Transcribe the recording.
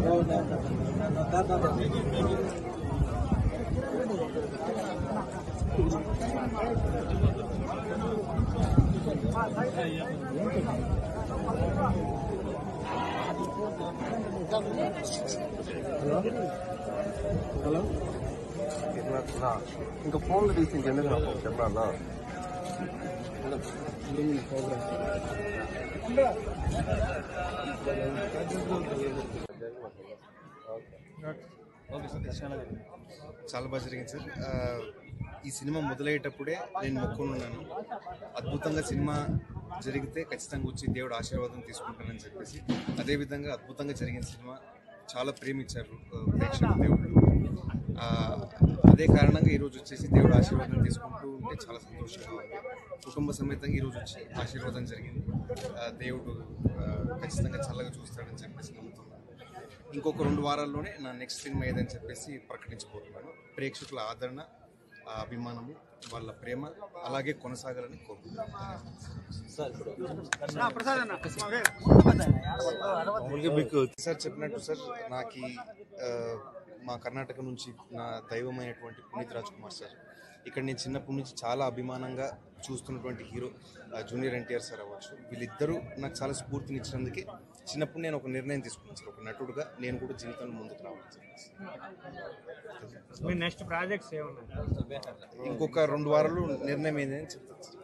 Hello ఇంకా ఫోన్లు తీసి ఇంకెందుకు నాకు చెప్పాలా చాలా బాగా జరిగింది సార్. ఈ సినిమా మొదలయ్యేటప్పుడే నేను మొక్కున్నాను, అద్భుతంగా సినిమా జరిగితే ఖచ్చితంగా వచ్చి దేవుడు ఆశీర్వాదం తీసుకుంటానని చెప్పేసి. అదేవిధంగా అద్భుతంగా జరిగిన సినిమా చాలా ప్రేమించారు ప్రేక్షకులు, దేవుళ్ళు. అదే కారణంగా ఈరోజు వచ్చేసి దేవుడు ఆశీర్వాదం తీసుకుంటూ ఉంటే చాలా సంతోషంగా ఉంది. కుటుంబ సమేతంగా ఈరోజు వచ్చి ఆశీర్వాదం జరిగింది. దేవుడు ఖచ్చితంగా చల్లగా చూస్తాడని చెప్పేసి నమ్ముతున్నాను. ఇంకొక 2 వారాల్లోనే నా నెక్స్ట్ సినిమా ఏదని చెప్పేసి ప్రకటించబోతున్నాను. ప్రేక్షకుల ఆదరణ, అభిమానము, వాళ్ళ ప్రేమ అలాగే కొనసాగాలని కోరుకుంటున్నాను. సార్ చెప్పినట్టు సార్, నాకు మా కర్ణాటక నుంచి నా దైవమైనటువంటి పునీత్ రాజ్ కుమార్ సార్, ఇక్కడ నేను చిన్నప్పటి నుంచి చాలా అభిమానంగా చూస్తున్నటువంటి హీరో జూనియర్ ఎన్టీఆర్ సార్ అవ్వచ్చు. వీళ్ళిద్దరూ నాకు చాలా స్ఫూర్తినిచ్చినందుకే చిన్నప్పుడు నేను ఒక నిర్ణయం తీసుకున్నాను సార్, ఒక నటుడుగా నేను కూడా జీవితంలో ముందుకు రావాలని చెప్పేసి. నెక్స్ట్ ప్రాజెక్ట్స్ ఏమన్నా ఇంకొక 2 వారాలు నిర్ణయం ఏంటని చెప్తాను సార్.